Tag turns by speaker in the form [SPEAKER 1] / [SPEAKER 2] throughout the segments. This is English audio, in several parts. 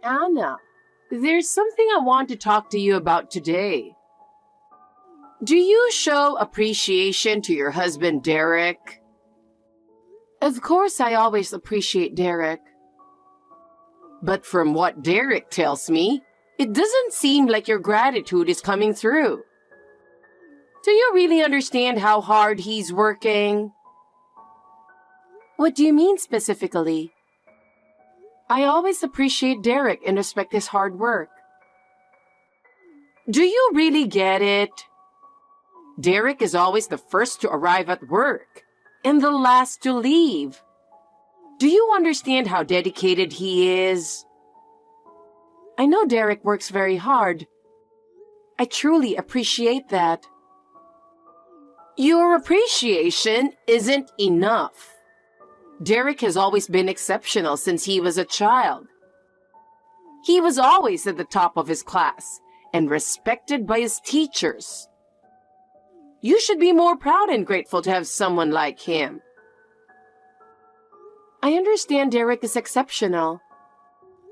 [SPEAKER 1] Anna, there's something I want to talk to you about today. Do you show appreciation to your husband, Derek? Of course, I always appreciate Derek. But from what Derek tells me, it doesn't seem like your gratitude is coming through. Do you really understand how hard he's working? What do you mean specifically? I always appreciate Derek and respect his hard work. Do you really get it? Derek is always the first to arrive at work and the last to leave. Do you understand how dedicated he is? I know Derek works very hard. I truly appreciate that. Your appreciation isn't enough. Derek has always been exceptional since he was a child. He was always at the top of his class and respected by his teachers. You should be more proud and grateful to have someone like him. I understand Derek is exceptional,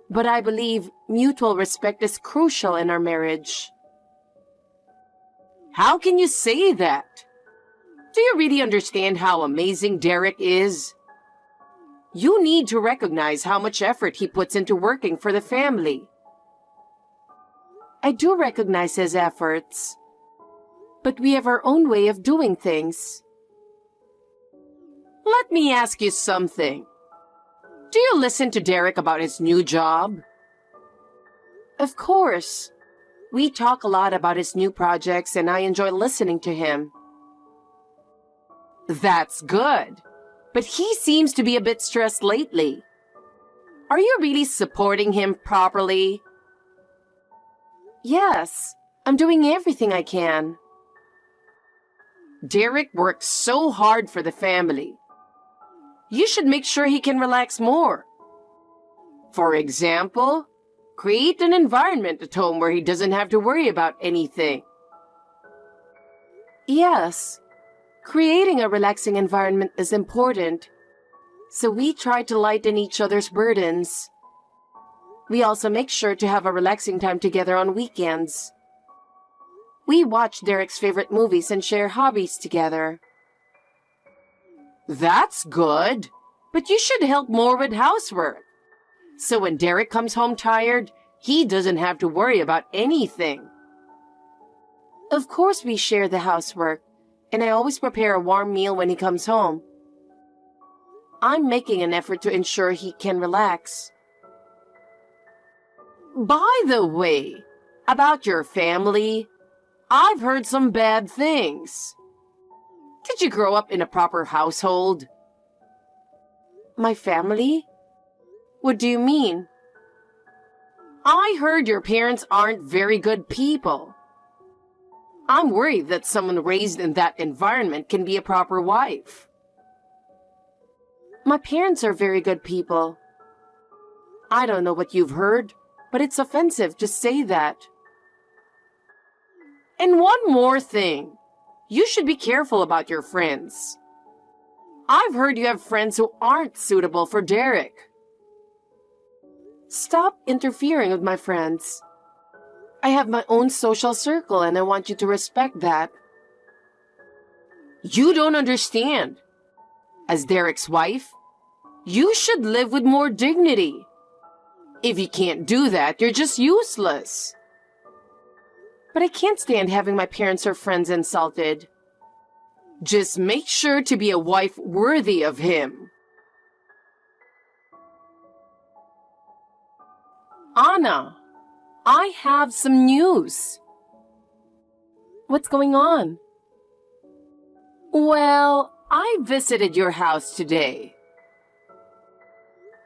[SPEAKER 1] but I believe mutual respect is crucial in our marriage. How can you say that? Do you really understand how amazing Derek is? You need to recognize how much effort he puts into working for the family. I do recognize his efforts, but we have our own way of doing things. Let me ask you something. Do you listen to Derek about his new job? Of course. We talk a lot about his new projects and I enjoy listening to him. That's good. But he seems to be a bit stressed lately. Are you really supporting him properly? Yes, I'm doing everything I can. Derek works so hard for the family. You should make sure he can relax more. For example, create an environment at home where he doesn't have to worry about anything. Yes. Creating a relaxing environment is important, so we try to lighten each other's burdens. We also make sure to have a relaxing time together on weekends. We watch Derek's favorite movies and share hobbies together. That's good, but you should help more with housework. So when Derek comes home tired, he doesn't have to worry about anything. Of course we share the housework. And I always prepare a warm meal when he comes home. I'm making an effort to ensure he can relax. By the way, about your family, I've heard some bad things. Did you grow up in a proper household? My family? What do you mean? I heard your parents aren't very good people. I'm worried that someone raised in that environment can be a proper wife. My parents are very good people. I don't know what you've heard, but it's offensive to say that. And one more thing. You should be careful about your friends. I've heard you have friends who aren't suitable for Derek. Stop interfering with my friends. I have my own social circle and I want you to respect that. You don't understand. As Derek's wife, you should live with more dignity. If you can't do that, you're just useless. But I can't stand having my parents or friends insulted. Just make sure to be a wife worthy of him. Anna, I have some news. What's going on? Well, I visited your house today.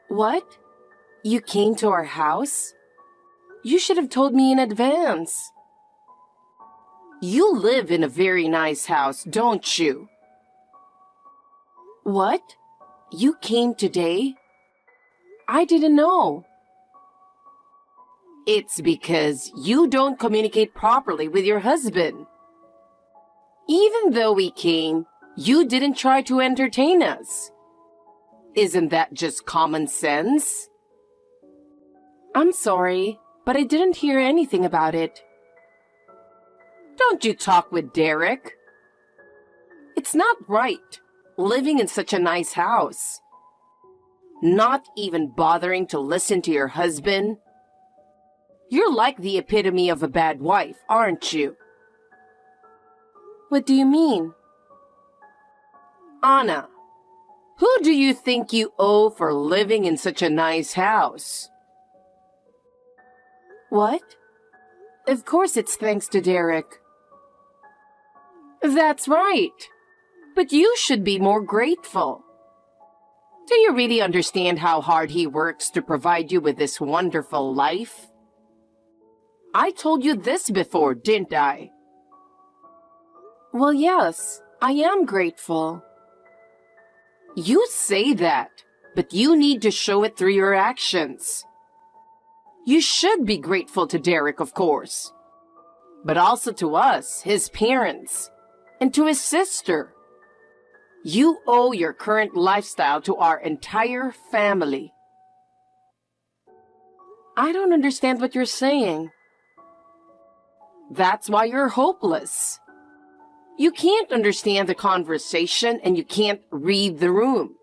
[SPEAKER 1] What? You came to our house? You should have told me in advance. You live in a very nice house, don't you? What? You came today? I didn't know. It's because you don't communicate properly with your husband. Even though we came, you didn't try to entertain us. Isn't that just common sense? I'm sorry, but I didn't hear anything about it. Don't you talk with Derek? It's not right, living in such a nice house. Not even bothering to listen to your husband. You're like the epitome of a bad wife, aren't you? What do you mean? Anna, who do you think you owe for living in such a nice house? What? Of course it's thanks to Derek. That's right. But you should be more grateful. Do you really understand how hard he works to provide you with this wonderful life? I told you this before, didn't I? Well, yes, I am grateful. You say that, but you need to show it through your actions. You should be grateful to Derek, of course, but also to us, his parents, and to his sister. You owe your current lifestyle to our entire family. I don't understand what you're saying. That's why you're hopeless. You can't understand the conversation and you can't read the room.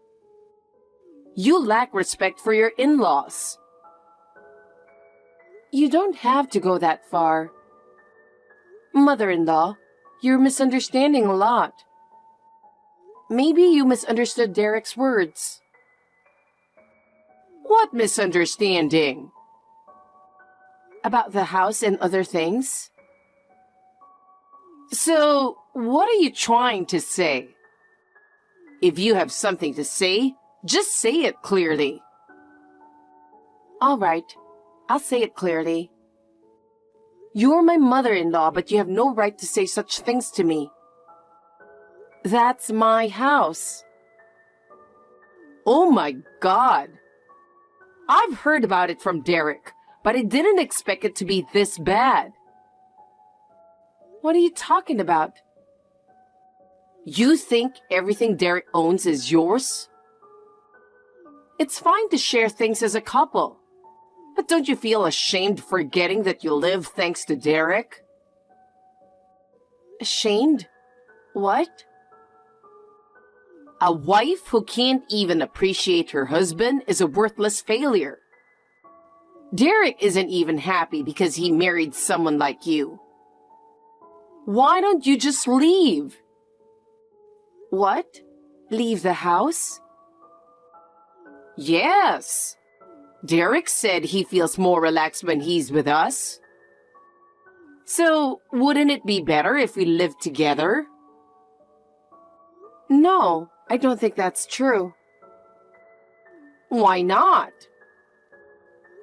[SPEAKER 1] You lack respect for your in-laws. You don't have to go that far. Mother-in-law, you're misunderstanding a lot. Maybe you misunderstood Derek's words. What misunderstanding? About the house and other things? So, what are you trying to say? If you have something to say, just say it clearly. All right, I'll say it clearly. You're my mother-in-law, but you have no right to say such things to me. That's my house. Oh my God. I've heard about it from Derek, but I didn't expect it to be this bad. What are you talking about? You think everything Derek owns is yours? It's fine to share things as a couple, but don't you feel ashamed forgetting that you live thanks to Derek? Ashamed? What? A wife who can't even appreciate her husband is a worthless failure. Derek isn't even happy because he married someone like you. Why don't you just leave? What? Leave the house? Yes. Derek said he feels more relaxed when he's with us. So, wouldn't it be better if we lived together? No, I don't think that's true. Why not?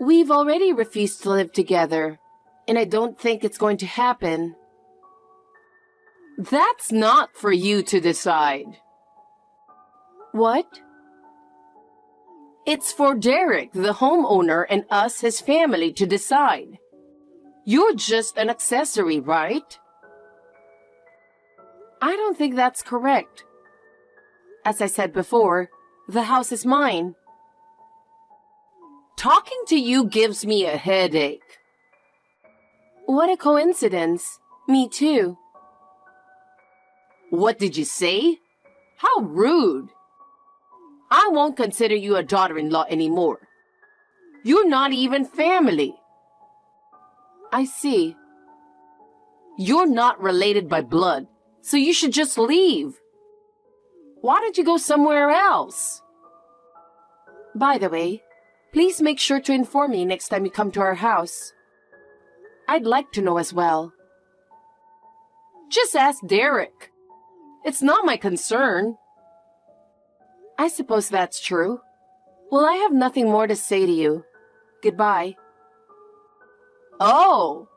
[SPEAKER 1] We've already refused to live together, and I don't think it's going to happen. That's not for you to decide. What? It's for Derek, the homeowner, and us, his family, to decide. You're just an accessory, right? I don't think that's correct. As I said before, the house is mine. Talking to you gives me a headache. What a coincidence. Me too. What did you say? How rude. I won't consider you a daughter-in-law anymore. You're not even family. I see. You're not related by blood, so you should just leave. Why don't you go somewhere else? By the way, please make sure to inform me next time you come to our house. I'd like to know as well. Just ask Derek. It's not my concern. I suppose that's true. Well, I have nothing more to say to you. Goodbye. Oh,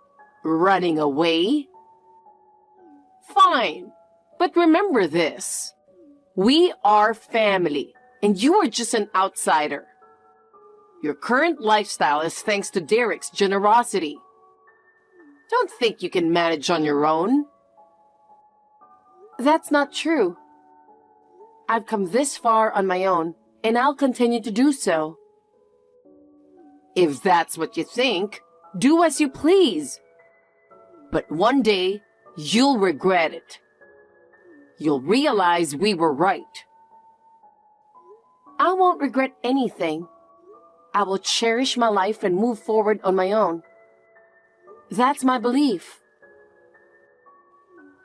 [SPEAKER 1] running away? Fine, but remember this. We are family, and you are just an outsider. Your current lifestyle is thanks to Derek's generosity. Don't think you can manage on your own. That's not true. I've come this far on my own, and I'll continue to do so. If that's what you think, do as you please. But one day, you'll regret it. You'll realize we were right. I won't regret anything. I will cherish my life and move forward on my own. That's my belief.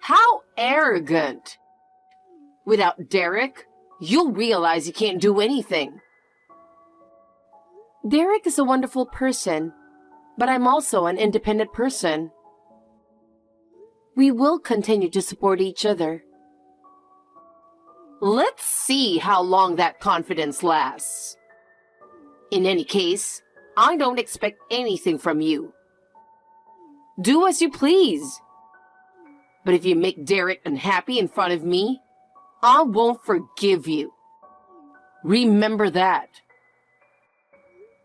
[SPEAKER 1] How arrogant! Without Derek, you'll realize you can't do anything. Derek is a wonderful person, but I'm also an independent person. We will continue to support each other. Let's see how long that confidence lasts. In any case, I don't expect anything from you. Do as you please. But if you make Derek unhappy in front of me, I won't forgive you. Remember that.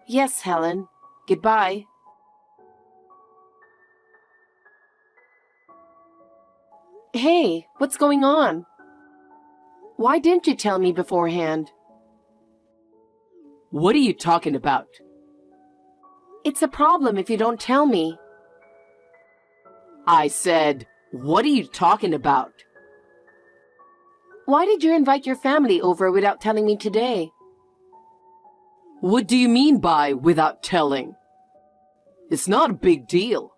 [SPEAKER 1] Yes, Helen. Goodbye. Hey, what's going on? Why didn't you tell me beforehand? What are you talking about? It's a problem if you don't tell me. I said, what are you talking about? Why did you invite your family over without telling me today? What do you mean by without telling? It's not a big deal.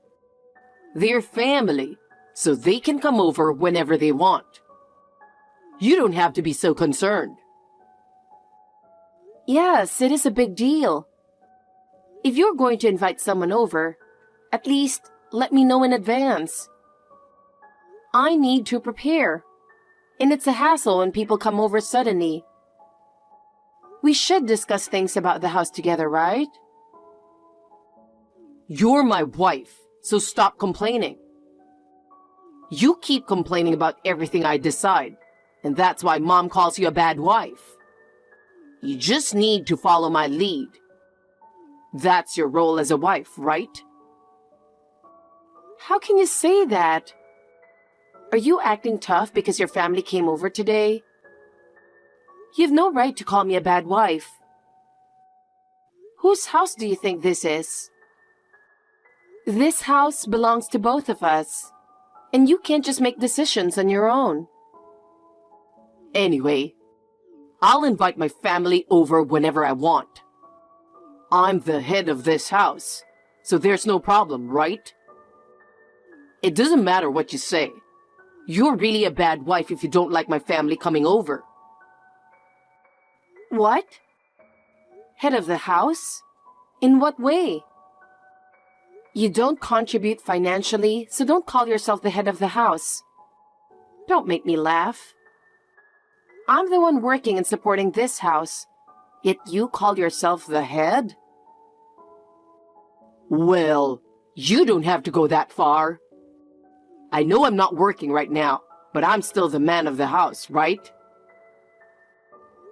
[SPEAKER 1] They're family, so they can come over whenever they want. You don't have to be so concerned. Yes, it is a big deal. If you're going to invite someone over, at least let me know in advance. I need to prepare, and it's a hassle when people come over suddenly. We should discuss things about the house together, right? You're my wife, so stop complaining. You keep complaining about everything I decide, and that's why Mom calls you a bad wife. You just need to follow my lead. That's your role as a wife, right? How can you say that? Are you acting tough because your family came over today? You've no right to call me a bad wife. Whose house do you think this is? This house belongs to both of us, and you can't just make decisions on your own. Anyway, I'll invite my family over whenever I want. I'm the head of this house, so there's no problem, right? It doesn't matter what you say. You're really a bad wife if you don't like my family coming over. What? Head of the house? In what way? You don't contribute financially, so don't call yourself the head of the house. Don't make me laugh. I'm the one working and supporting this house, yet you call yourself the head? Well, you don't have to go that far. I know I'm not working right now, but I'm still the man of the house, right?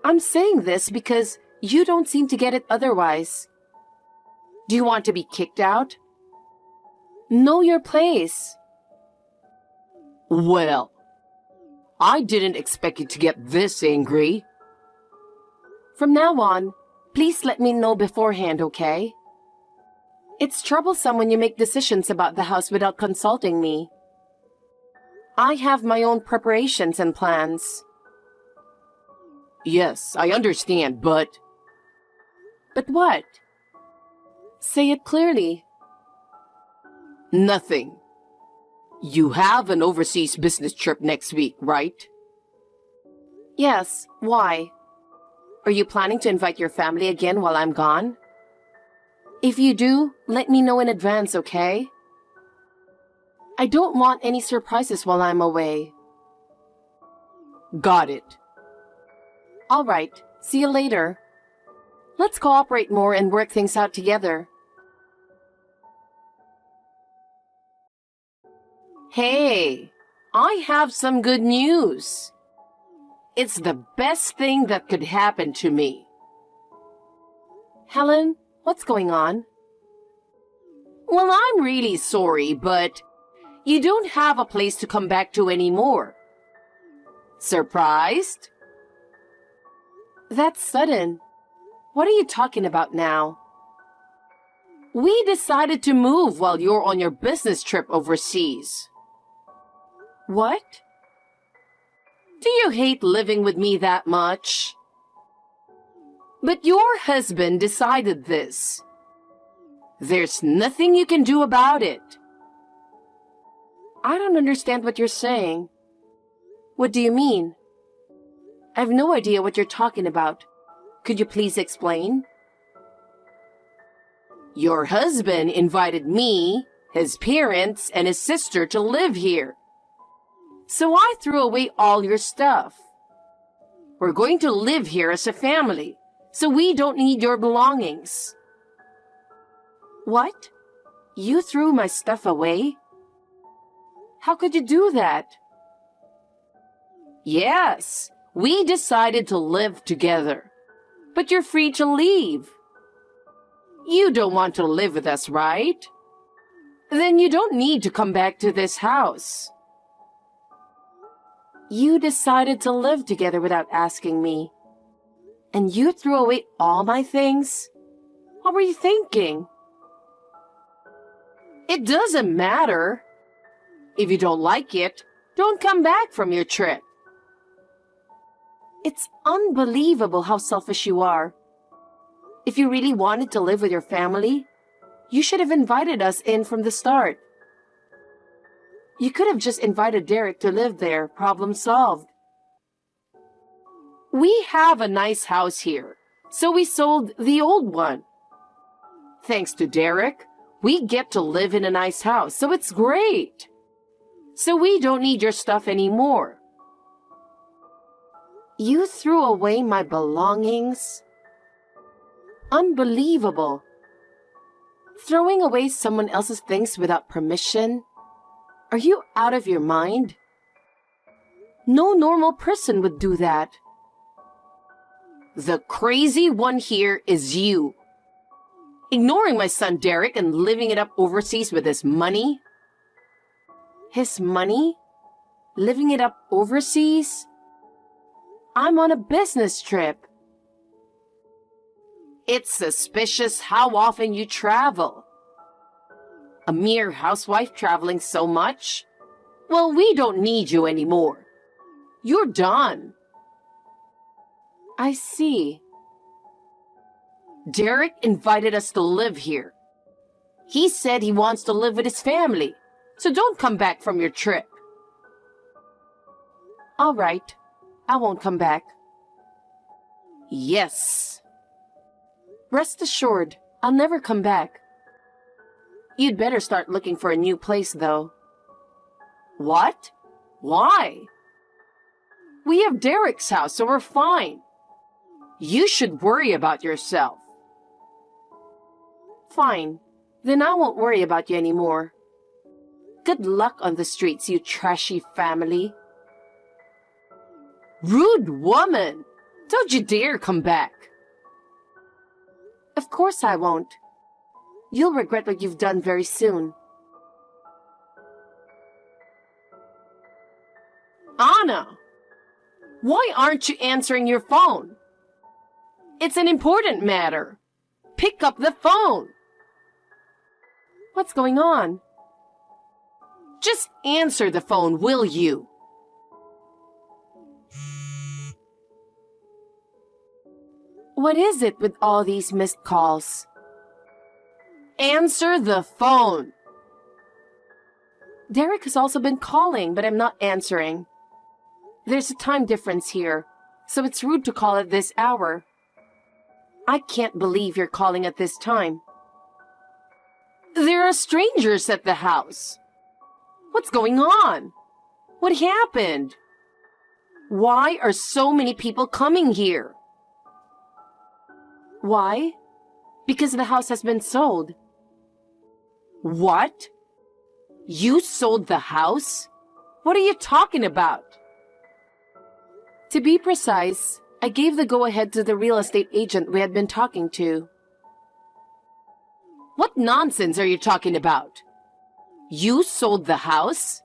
[SPEAKER 1] I'm saying this because you don't seem to get it otherwise. Do you want to be kicked out? Know your place. Well, I didn't expect you to get this angry. From now on, please let me know beforehand, okay? It's troublesome when you make decisions about the house without consulting me. I have my own preparations and plans. Yes, I understand, but... But what? Say it clearly. Nothing. You have an overseas business trip next week, right? Yes, why? Are you planning to invite your family again while I'm gone? If you do, let me know in advance, okay? I don't want any surprises while I'm away. Got it. All right, see you later. Let's cooperate more and work things out together. Hey, I have some good news. It's the best thing that could happen to me. Helen, what's going on? Well, I'm really sorry, but you don't have a place to come back to anymore. Surprised? That's sudden. What are you talking about now? We decided to move while you're on your business trip overseas. What? Do you hate living with me that much? But your husband decided this. There's nothing you can do about it. I don't understand what you're saying. What do you mean? I have no idea what you're talking about. Could you please explain? Your husband invited me, his parents, and his sister to live here. So I threw away all your stuff. We're going to live here as a family, so we don't need your belongings. What? You threw my stuff away? How could you do that? Yes, we decided to live together. But you're free to leave. You don't want to live with us, right? Then you don't need to come back to this house. You decided to live together without asking me. And you threw away all my things? What were you thinking? It doesn't matter. If you don't like it, don't come back from your trip. It's unbelievable how selfish you are. If you really wanted to live with your family, you should have invited us in from the start. You could have just invited Derek to live there, problem solved. We have a nice house here, so we sold the old one. Thanks to Derek, we get to live in a nice house, so it's great. So we don't need your stuff anymore. You threw away my belongings? Unbelievable. Throwing away someone else's things without permission? Are you out of your mind? No normal person would do that. The crazy one here is you. Ignoring my son Derek and living it up overseas with his money? His money? Living it up overseas? I'm on a business trip. It's suspicious how often you travel. A mere housewife traveling so much? Well, we don't need you anymore. You're done. I see. Derek invited us to live here. He said he wants to live with his family, so don't come back from your trip. All right, I won't come back. Yes. Rest assured, I'll never come back. You'd better start looking for a new place, though. What? Why? We have Derek's house, so we're fine. You should worry about yourself. Fine. Then I won't worry about you anymore. Good luck on the streets, you trashy family. Rude woman! Don't you dare come back. Of course I won't. You'll regret what you've done very soon. Anna! Why aren't you answering your phone? It's an important matter. Pick up the phone. What's going on? Just answer the phone, will you? What is it with all these missed calls? Answer the phone. Derek has also been calling, but I'm not answering. There's a time difference here, so it's rude to call at this hour. I can't believe you're calling at this time. There are strangers at the house. What's going on? What happened? Why are so many people coming here? Why? Because the house has been sold. What? You sold the house? What are you talking about? To be precise, I gave the go-ahead to the real estate agent we had been talking to. What nonsense are you talking about? You sold the house?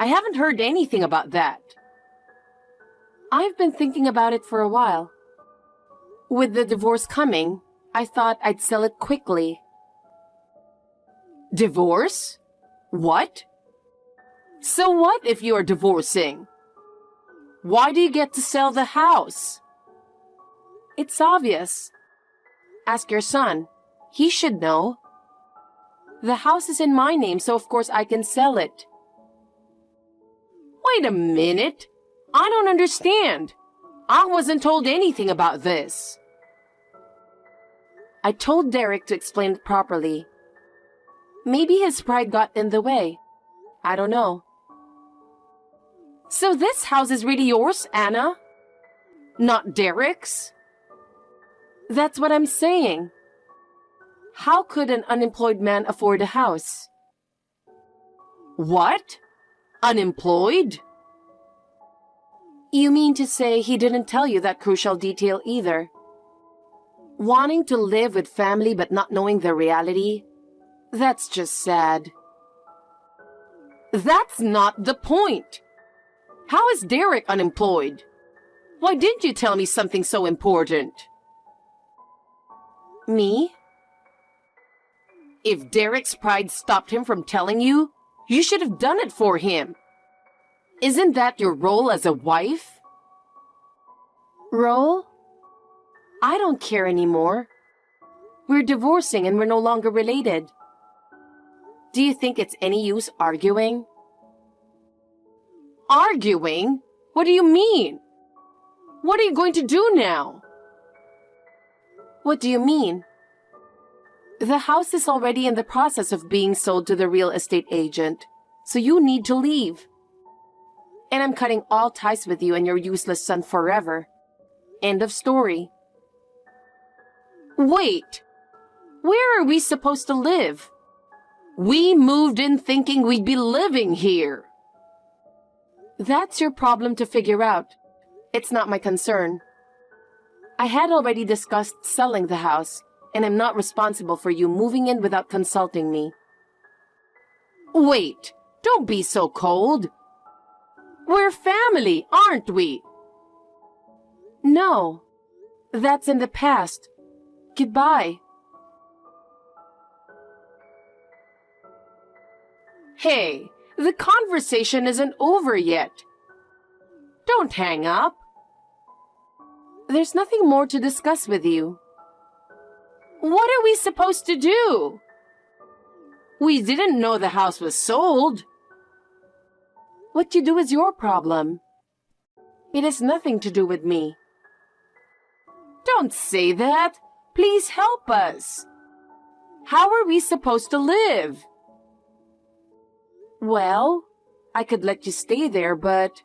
[SPEAKER 1] I haven't heard anything about that. I've been thinking about it for a while. With the divorce coming, I thought I'd sell it quickly. Divorce? What? So what if you are divorcing? Why do you get to sell the house? It's obvious. Ask your son. He should know. The house is in my name, so of course I can sell it. Wait a minute. I don't understand. I wasn't told anything about this. I told Derek to explain it properly. Maybe his pride got in the way. I don't know. So this house is really yours, Anna? Not Derek's? That's what I'm saying. How could an unemployed man afford a house? What? Unemployed? You mean to say he didn't tell you that crucial detail either? Wanting to live with family but not knowing the reality? That's just sad. That's not the point. How is Derek unemployed? Why didn't you tell me something so important? Me? If Derek's pride stopped him from telling you, you should have done it for him. Isn't that your role as a wife? Role? I don't care anymore. We're divorcing and we're no longer related. Do you think it's any use arguing? Arguing? What do you mean? What are you going to do now? What do you mean? The house is already in the process of being sold to the real estate agent, so you need to leave. And I'm cutting all ties with you and your useless son forever. End of story. Wait! Where are we supposed to live? We moved in thinking we'd be living here. That's your problem to figure out. It's not my concern. I had already discussed selling the house, and I'm not responsible for you moving in without consulting me. Wait, don't be so cold. We're family, aren't we? No, that's in the past. Goodbye. Hey, the conversation isn't over yet. Don't hang up. There's nothing more to discuss with you. What are we supposed to do? We didn't know the house was sold. What you do is your problem. It has nothing to do with me. Don't say that. Please help us. How are we supposed to live? Well, I could let you stay there, but...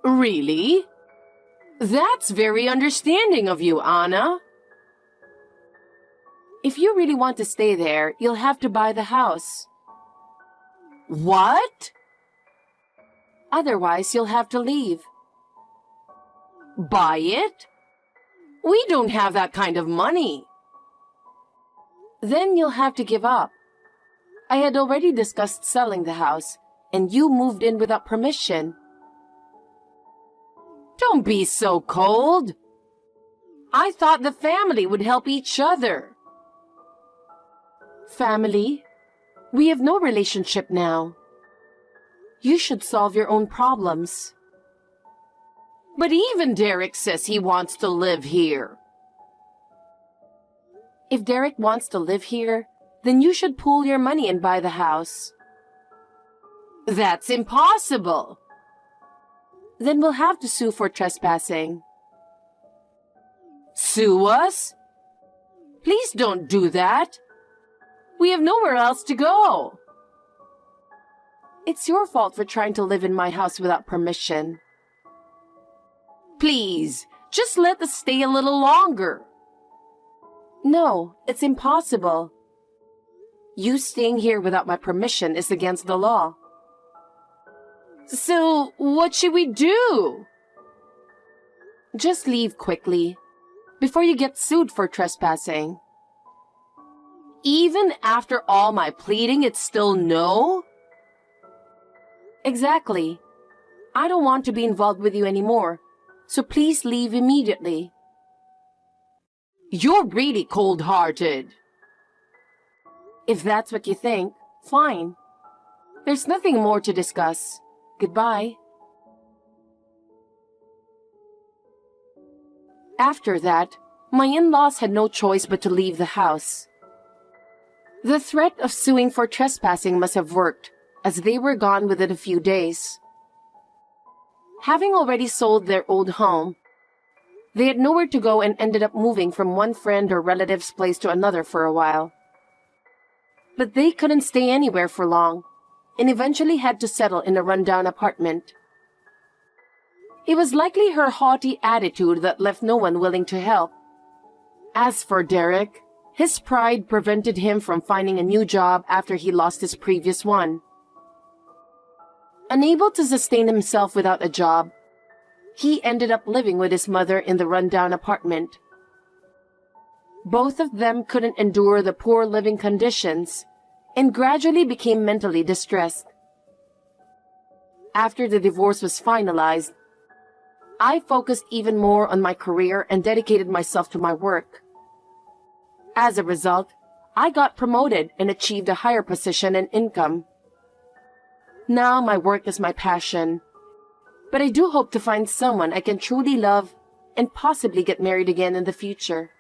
[SPEAKER 1] Really? That's very understanding of you, Anna. If you really want to stay there, you'll have to buy the house. What? Otherwise, you'll have to leave. Buy it? We don't have that kind of money. Then you'll have to give up. I had already discussed selling the house, and you moved in without permission. Don't be so cold. I thought the family would help each other. Family? We have no relationship now. You should solve your own problems. But even Derek says he wants to live here. If Derek wants to live here, then you should pool your money and buy the house. That's impossible. Then we'll have to sue for trespassing. Sue us? Please don't do that. We have nowhere else to go. It's your fault for trying to live in my house without permission. Please, just let us stay a little longer. No, it's impossible. You staying here without my permission is against the law. So, what should we do? Just leave quickly, before you get sued for trespassing. Even after all my pleading, it's still no? Exactly. I don't want to be involved with you anymore, so please leave immediately. You're really cold-hearted. If that's what you think, fine. There's nothing more to discuss. Goodbye. After that, my in-laws had no choice but to leave the house. The threat of suing for trespassing must have worked, as they were gone within a few days. Having already sold their old home, they had nowhere to go and ended up moving from one friend or relative's place to another for a while. But they couldn't stay anywhere for long, and eventually had to settle in a rundown apartment. It was likely her haughty attitude that left no one willing to help. As for Derek, his pride prevented him from finding a new job after he lost his previous one. Unable to sustain himself without a job, he ended up living with his mother in the rundown apartment. Both of them couldn't endure the poor living conditions and gradually became mentally distressed. After the divorce was finalized, I focused even more on my career and dedicated myself to my work. As a result, I got promoted and achieved a higher position and income. Now my work is my passion, but I do hope to find someone I can truly love and possibly get married again in the future.